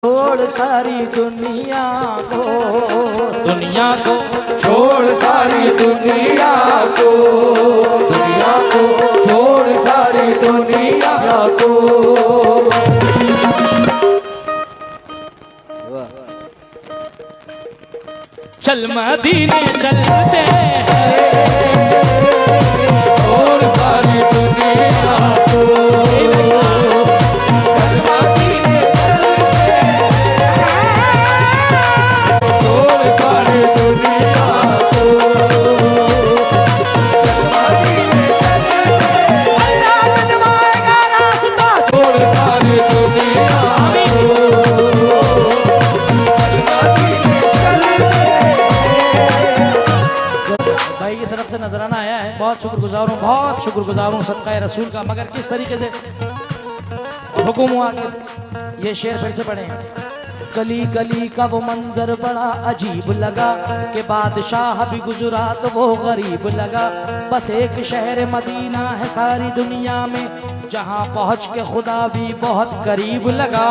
छोड़ सारी दुनिया को छोड़ सारी दुनिया को छोड़ सारी दुनिया को। चल मदीने चलते छोड़ सारी दुनिया को नजराना आया है। बहुत शुक्रगुजार हूँ सदका रसूल का। मगर किस तरीके से हुक्म हुआ कि ये शेर फिर से पढ़े। गली गली का वो मंजर बड़ा अजीब लगा कि बादशाह भी गुजरा तो वो गरीब लगा। बस एक शहर मदीना है सारी दुनिया में, जहाँ पहुँच के खुदा भी बहुत करीब लगा।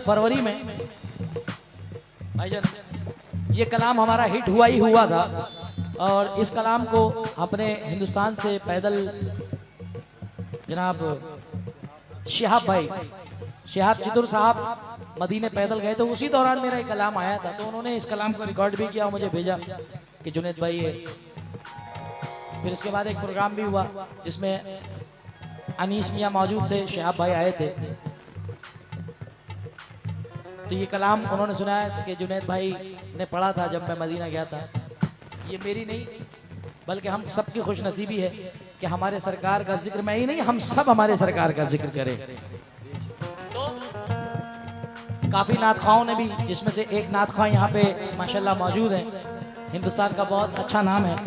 फरवरी में भाईजान ये कलाम हमारा हिट हुआ था। और इस कलाम को अपने हिंदुस्तान से पैदल जनाब शिहाब चितुर साहब मदीने पैदल गए, तो उसी दौरान मेरा एक कलाम आया था। तो उन्होंने इस कलाम को रिकॉर्ड भी किया और मुझे भेजा कि जुनैद भाई है। फिर उसके बाद एक प्रोग्राम भी हुआ जिसमें अनीस मियाँ मौजूद थे, शिहाब भाई आए थे। तो ये कलाम उन्होंने सुनाया कि जुनैद भाई ने पढ़ा था जब मैं मदीना गया था। ये मेरी नहीं बल्कि हम सबकी खुशनसीबी है कि हमारे सरकार का जिक्र, मैं ही नहीं हम सब हमारे सरकार का जिक्र करें। तो काफ़ी नातखाओं ने भी, जिसमें से एक नातखा यहाँ पे माशाल्लाह मौजूद हैं, हिंदुस्तान का बहुत अच्छा नाम है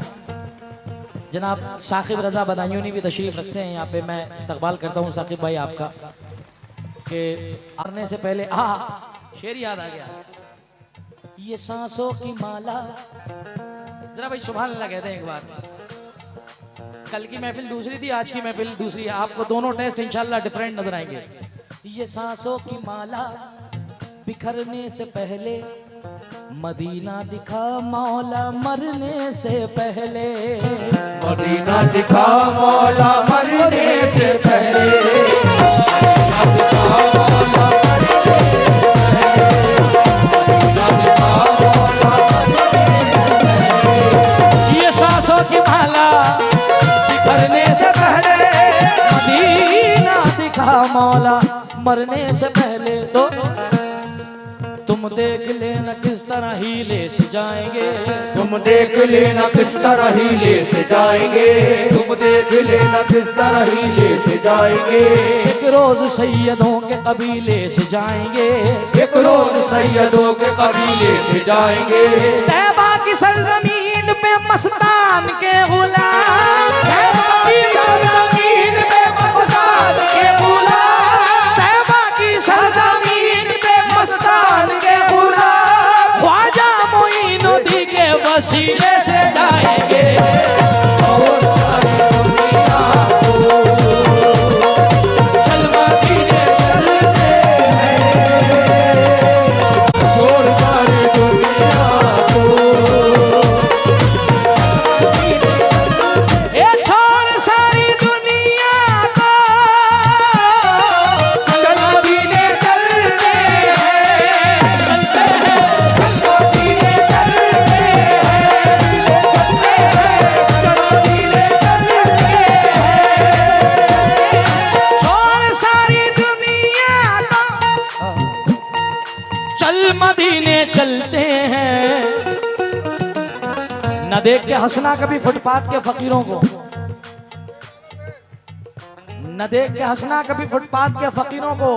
जनाब साकिब रज़ा बदायूनी भी तशरीफ़ रखते हैं यहाँ पे। मैं इस्तकबाल करता हूँ साकिब भाई आपका कि आने से पहले शेर याद आ गया। ये सांसों की माला, जरा भाई सुभान अल्लाह कहते हैं एक बार। कल की महफिल दूसरी थी, आज की महफिल दूसरी है। आपको दोनों टेस्ट इंशाल्लाह डिफरेंट नजर आएंगे। ये सांसों की माला बिखरने से पहले मदीना दिखा मौला मरने से पहले। मदीना दिखा मौला मरने से पहले। की माला बिखरने से पहले मदीना दिखा मौला मरने से पहले। तो तुम देख लेना किस तरह हीले से जाएंगे, तुम देख लेना किस तरह हीले से जाएंगे, तुम देख लेना किस तरह हीले से जाएंगे। एक रोज सैयदों के कबीले से जाएंगे, एक रोज सैयदों के कबीले से जाएंगे। तैबा की सरजमीन पे मस्तान के गुलाम, तैबा की सरजमीन पे मस्तान के गुलाम, तैबा की सरजमीन पे मस्तान के गुलाम। ख्वाजा मोइनुद्दीन के वसीले से जाएंगे। छोड़ सारी दुनिया को मदीने चलते हैं। न देख के हंसना कभी फुटपाथ के फकीरों को, न देख के हंसना कभी फुटपाथ के फकीरों को,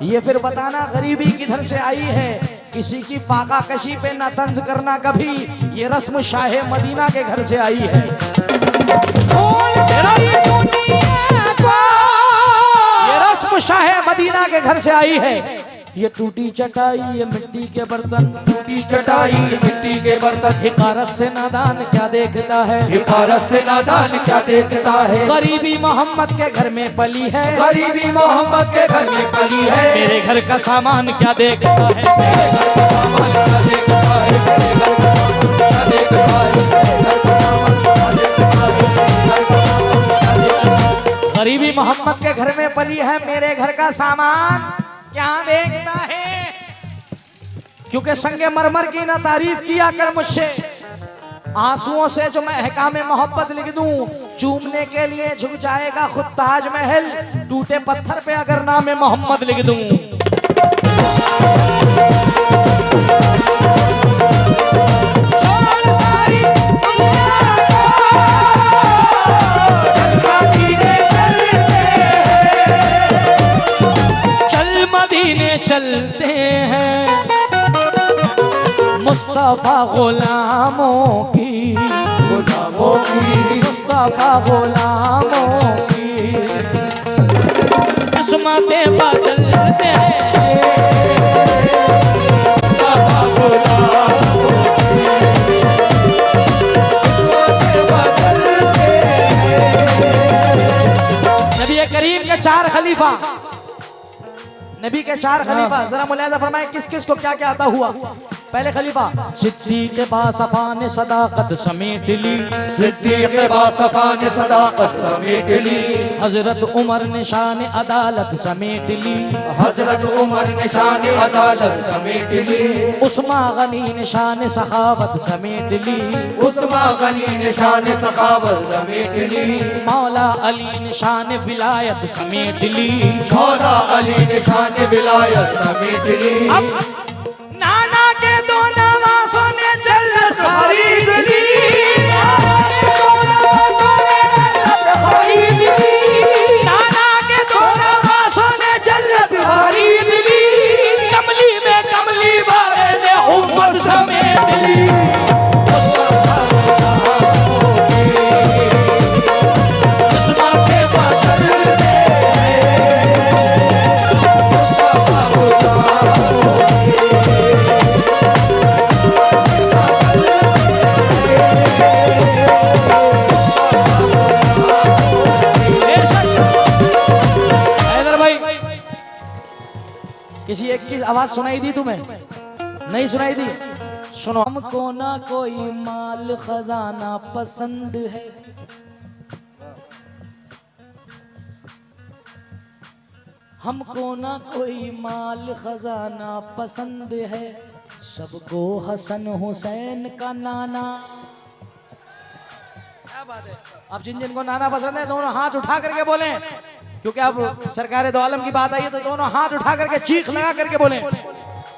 ये फिर बताना गरीबी किधर से आई है। किसी की फाका कशी पे न तंज करना कभी, ये रस्म शाहे मदीना के घर से आई है। ये रस्म शाहे मदीना के घर से आई है। ये टूटी चटाई ये मिट्टी के बर्तन, टूटी चटाई मिट्टी के बर्तन, हिकारत से नादान क्या देखता है, हिकारत से नादान क्या देखता है। गरीबी मोहम्मद के घर में पली है, गरीबी मोहम्मद के घर में पली है। मेरे घर का सामान क्या देखता है, मेरे घर का सामान क्या देखता है, मेरे घर का सामान क्या देखता है, मेरे घर का सामान क्या देखता है, मेरे घर का सामान क्या देखता है। गरीबी मोहम्मद के घर में पली है, मेरे घर का सामान क्या देखता है। क्योंकि संगे मरमर की ना तारीफ किया कर मुझसे, आंसुओं से जो मैं अहकामे मोहब्बत लिख दूं, चूमने के लिए झुक जाएगा खुद ताजमहल, टूटे पत्थर पे अगर नाम मोहम्मद लिख दूं। छोड़ सारी मदीने चलते हैं, मुस्तफा गुलामों की, गुलामों की, मुस्तफा गुलामों की किस्मतें बदलते हैं। मुस्तफा गुलामों की किस्मतें बदलते हैं। नबी करीम के चार खलीफा, नबी के चार खलीफा, जरा मुलाहिजा फरमाए किस किस को क्या क्या अता हुआ। पहले खलीफा सिद्दीक के बासफा ने सदाकत समेट ली, सिद्दीक के बासफा ने सदाकत समेट ली, हजरत उमर ने शान अदालत समेट ली, हजरत उमर ने शान अदालत समेट ली, उस्मा गनी ने शान सखावत समेट ली, उस्मा गनी ने शान सखावत समेट ली, मौला अली ने शान विलायत समेट ली, मौला अली ने शान विलायत समेट ली। अब नाना के दो नवासों ने जन्नत खरीद ली, नाना के दो नवासों ने जन्नत खरीद ली, नाना के दो नवासों ने जन्नत खरीद ली, कमली में कमली वाले ने उम्मत समेट ली। किसी एक की आवाज सुनाई दी तुम्हें? नहीं सुनाई दी? सुनो। हमको ना कोई माल खजाना पसंद है, हमको ना कोई माल खजाना पसंद है, सबको हसन हुसैन का नाना। क्या बात है। अब जिन जिन को नाना पसंद है दोनों हाथ उठा करके बोलें, क्योंकि अब सरकार दो आलम की बात आई है तो दोनों हाथ उठा करके चीख लगा करके बोलें,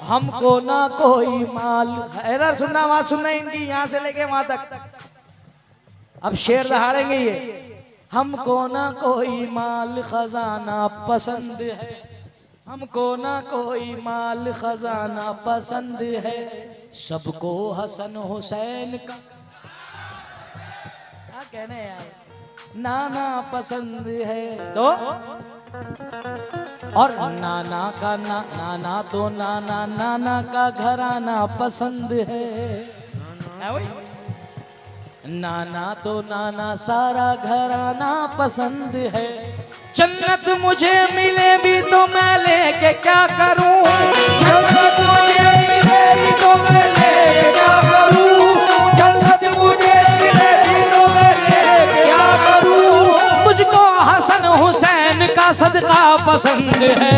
हमको ना कोई माल। इधर सुनना, आवाज सुनना इनकी, यहां से लेके वहां तक। अब शेर दहाड़ेंगे ये। हमको ना कोई माल खजाना पसंद है, हमको ना कोई माल खजाना पसंद है, सबको हसन हुसैन का क्या कहने यार नाना पसंद है। तो और नाना का नाना तो नाना का घराना पसंद है, नाना तो नाना सारा घराना पसंद है। जन्नत मुझे मिले भी तो मैं लेके क्या करूं, जन्नत मुझे मिले भी तो मैं लेके क्या करूं, जन्नत मुझे मिले भी तो मैं लेके क्या करूं। मुझको हसन हुसैन का सदका पसंद है।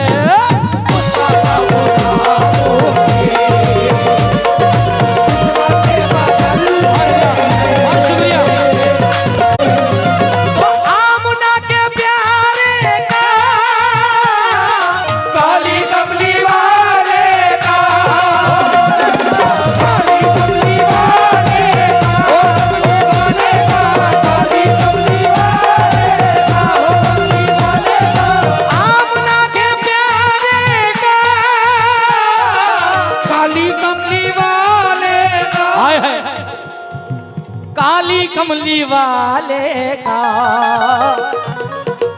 कमली वाले का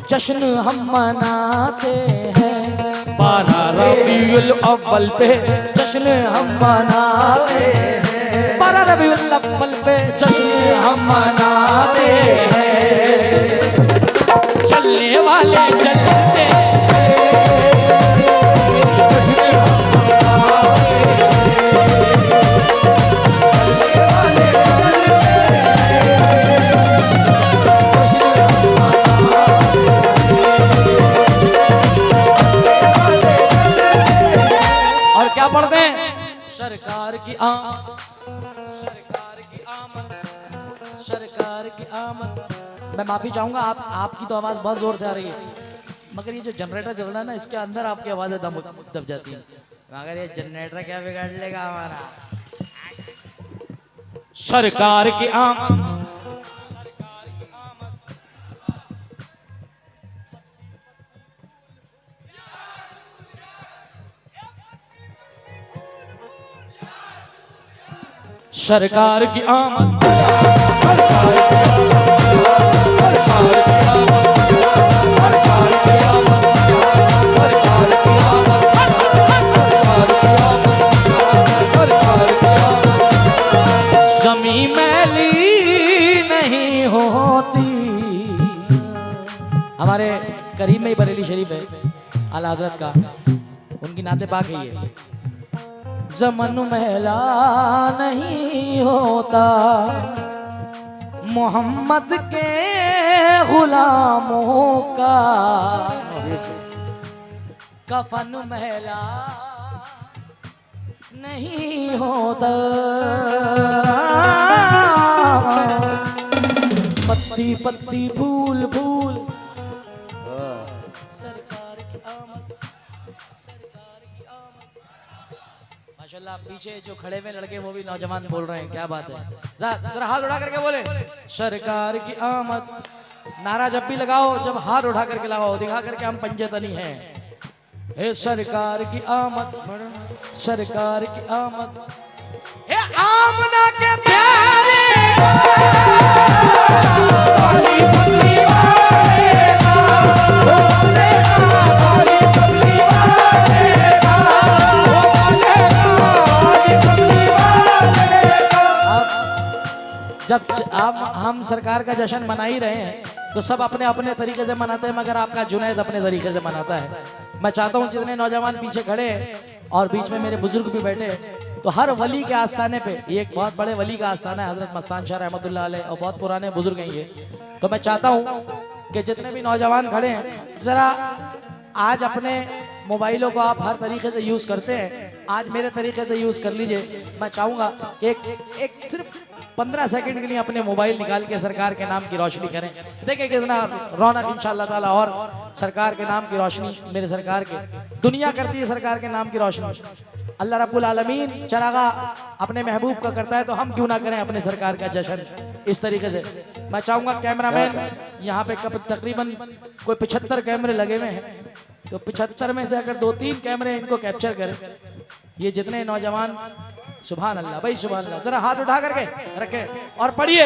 जश्न हम मनाते हैं। 12 रबीउल अव्वल पे जश्न हम मनाते हैं। 12 रबीउल अव्वल पे जश्न हम मनाते हैं। चलने वाले चलते पढ़ते हैं। सरकार की आमद, सरकार की आमद, सरकार की आमद। मैं माफी चाहूंगा, आपकी तो आवाज बहुत जोर से आ रही है, मगर ये जो जनरेटर चल रहा है ना, इसके अंदर आपकी आवाजें दब जाती है। मगर ये जनरेटर क्या बिगाड़ लेगा हमारा। सरकार की आमद, सरकार की आमद, ज़मीं मैली नहीं होती। हमारे करीब में ही बरेली शरीफ है आला हजरत का, उनकी नाते पाक है ये। ज़मन मैला नहीं होता, मोहम्मद के गुलामों का कफन मैला नहीं होता। पत्ती पत्ती फूल फूल, सरकार की आमद, सरकार की आमद। माशाल्लाह, पीछे जो खड़े में लड़के वो भी नौजवान बोल रहे हैं, क्या बात है। जरा हाथ उठा करके बोले सरकार की आमद। नारा जब भी लगाओ, जब हाथ उठा करके लगाओ, दिखा करके हम पंजतनी हैं। हे सरकार की आमद, सरकार की आमद। हे आमना के प्यारे काली पगड़ी वाले का, बोले का काली पगड़ी वाले का, बोले का काली पगड़ी वाले का। जब हम सरकार का जश्न मना ही रहे हैं तो सब अपने अपने तरीके से मनाते हैं, मगर आपका जुनैद अपने तरीके से मनाता है। मैं चाहता हूं जितने नौजवान पीछे खड़े हैं और बीच में मेरे बुजुर्ग भी बैठे हैं, तो हर वली के आस्थाने पे, ये एक बहुत बड़े वली का आस्थाना है, हजरत मस्तान शाह रहमतुल्लाह अलैह, और बहुत पुराने बुजुर्ग हैं ये। तो मैं चाहता हूं कि जितने भी नौजवान खड़े हैं, जरा आज अपने मोबाइलों को आप हर तरीके से यूज करते हैं, आज मेरे तरीके से यूज कर लीजिए। मैं चाहूंगा एक सिर्फ 15 सेकंड के लिए अपने मोबाइल निकाल के सरकार के नाम की रोशनी करें। देखिए कितना रौनक इंशाअल्लाह ताला, और सरकार के नाम की रोशनी, मेरे सरकार के दुनिया करती है सरकार के नाम की रोशनी। अल्लाह रब्बुल आलमीन चरागा अपने महबूब का करता है, तो हम क्यों ना करें अपने सरकार का जश्न इस तरीके से। मैं चाहूंगा कैमरामैन, यहाँ पे तकरीबन कोई 75 कैमरे लगे हुए हैं, तो 75 में से अगर 2-3 कैमरे इनको कैप्चर करें, ये जितने नौजवान, सुभान अल्लाह भाई सुभान अल्लाह। जरा हाथ उठा करके रखे और पढ़िए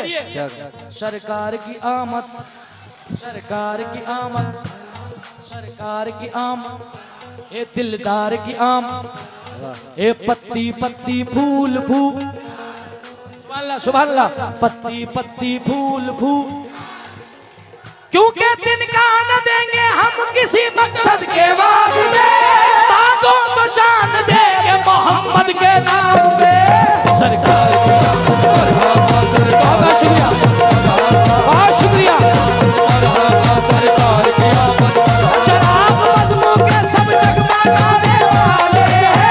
सरकार की आमद, सरकार की आमद, सरकार की आमद। ए दिलदार की आमद, ए पत्ती पत्ती फूल फूल, सुभान अल्लाह सुभान अल्लाह। पत्ती पत्ती फूल फूल, क्योंकि दिन का न देंगे हम किसी मकसद के वास्ते, मांगो तो जान देंगे मोहम्मद के नाम पे। सरकार की बहुत शुक्रिया, बहुत शुक्रिया। सरकार की चराग मजमू के सब जगमगाने वाले हैं,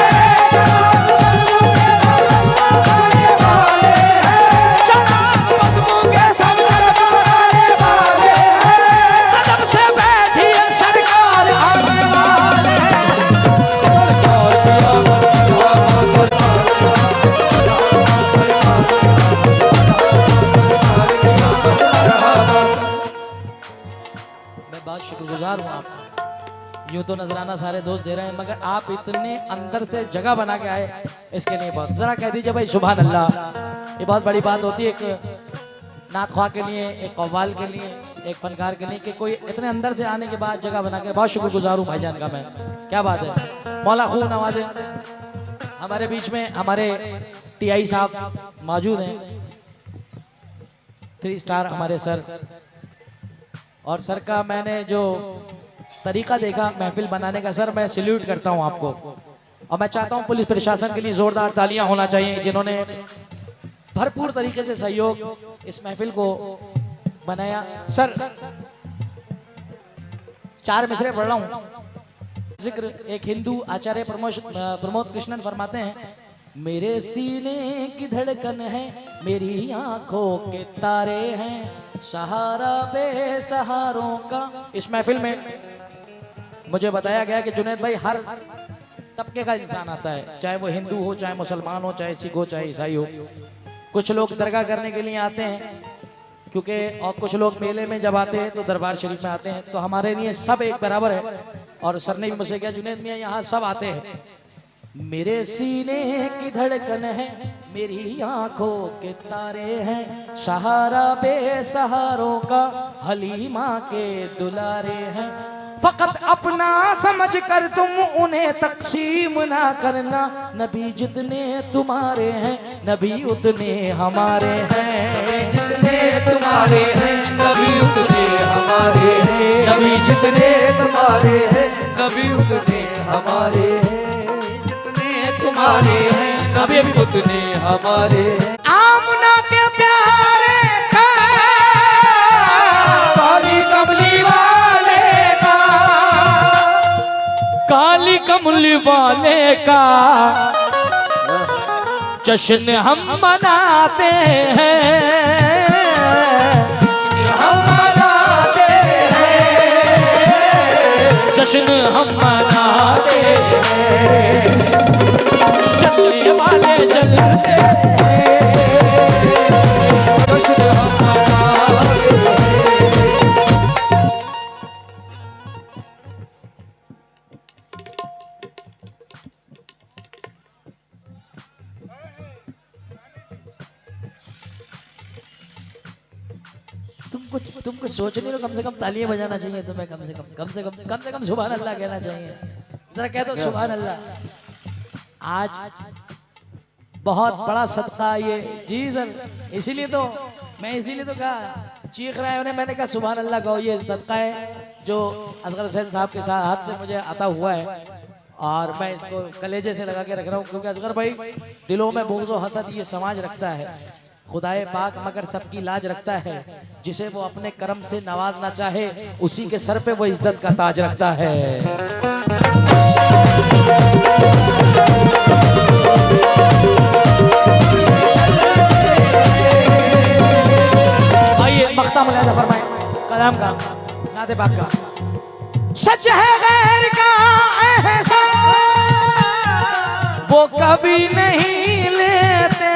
चराग मजमू के सब जगमगाने वाले हैं, कदम से बैठी है सरकार आने वाले हैं। मैं बहुत शुक्रगुजार हूँ आपका। यूं तो नजराना सारे दोस्त दे रहे हैं, मगर आप इतने अंदर से जगह बना के आए, इसके लिए बहुत, जरा कह दीजिए भाई सुभान अल्लाह। ये बहुत बड़ी बात होती है, एक नात ख्वाह के लिए, एक कव्वाल के लिए, एक फनकार के लिए, कि कोई इतने अंदर से आने के बाद जगह बना के, बहुत शुक्रगुजार हूँ भाईजान का मैं। क्या बात है, मौला खूब नवाजे। हमारे बीच में हमारे टीआई साहब मौजूद हैं, 3 स्टार हमारे सर। और सर का मैंने जो तरीका देखा महफिल बनाने का, सर मैं सैल्यूट करता हूं आपको। और मैं चाहता हूं पुलिस प्रशासन के लिए जोरदार तालियां होना चाहिए, जिन्होंने भरपूर तरीके से सहयोग इस महफिल को बनाया। सर 4 मिसरे पढ़ रहा हूं। जिक्र एक हिंदू आचार्य प्रमोद कृष्णन फरमाते हैं, मेरे सीने की धड़कन है, मेरी आंखों के तारे हैं, सहारा बेसहारों का। इस महफिल में मुझे बताया गया कि जुनैद भाई हर तबके का इंसान आता है, चाहे वो हिंदू हो, चाहे मुसलमान हो, चाहे सिख हो, चाहे ईसाई हो। कुछ लोग दरगाह करने के लिए आते हैं, क्योंकि और कुछ लोग मेले में जब आते हैं तो दरबार शरीफ में आते हैं। तो हमारे लिए सब एक बराबर है। और सर ने भी मुझसे कहा, जुनैद मियां यहाँ सब आते हैं। मेरे सीने की धड़कन है, मेरी आंखों के तारे हैं, सहारा बेसहारों का, हलीमा के दुलारे हैं। फकत अपना समझ कर तुम उन्हें तकसीम ना करना, नबी जितने तुम्हारे हैं, नबी उतने हमारे हैं। जितने तुम्हारे हैं नबी उतने हमारे हैं, नबी जितने तुम्हारे हैं नबी उतने हमारे हैं, जितने तुम्हारे हैं नबी उतने हमारे हैं। आमना के प्यारे का, काली कमली वाले का, काली कमली वाले का जश्न हम मनाते हैं, हम मनाते हैं, जश्न हम मनाते हैं, चलने वाले चलते हैं, जश्न हम मनाते हैं। तुम कुछ सोच नहीं रहे, कम से कम तालियां बजाना चाहिए तुम्हें, कम से कम सुभान अल्लाह कहना चाहिए। जरा कह दो सुभान अल्लाह। आज बहुत बड़ा सदका ये जी सर, इसीलिए तो कहा, चीख रहा है उन्हें, मैंने कहा सुभान अल्लाह कहो। ये सदका है जो असगर हुसैन साहब के साथ हाथ से मुझे आता हुआ है, और मैं इसको कलेजे से लगा के रख रहा हूँ, क्योंकि असगर भाई दिलों में बुग़्ज़ व हसद ये समाज रखता है। खुदाए पाक मगर सबकी लाज रखता है, जिसे वो अपने करम से नवाजना चाहे, उसी के सर पे वो इज्जत का ताज रखता है। आइए मख्ता मुलाहिजा फरमाए कलाम का, नाते पाक का। सच है गैर का एहसान वो कभी नहीं लेते,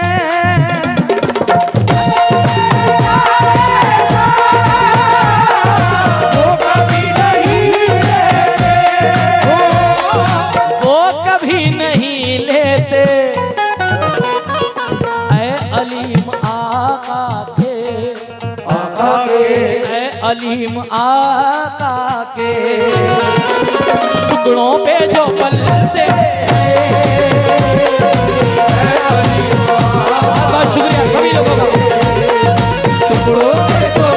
अलीम आका के टुकड़ों पे जो पलते। बहुत शुक्रिया सभी लोगों का। टुकड़ों पे जो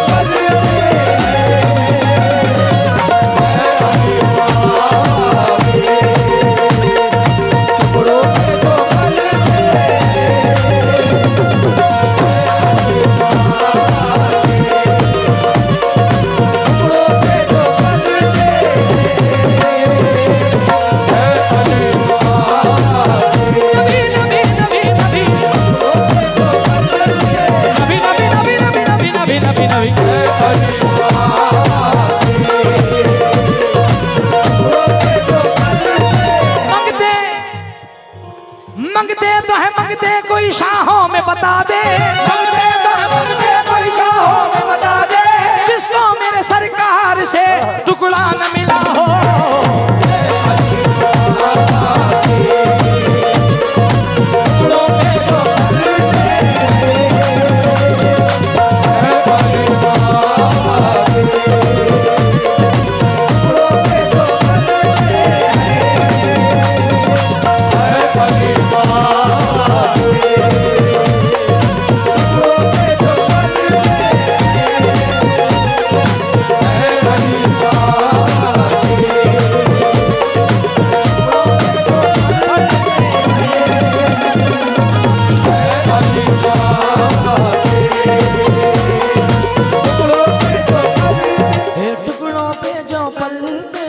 जो पलते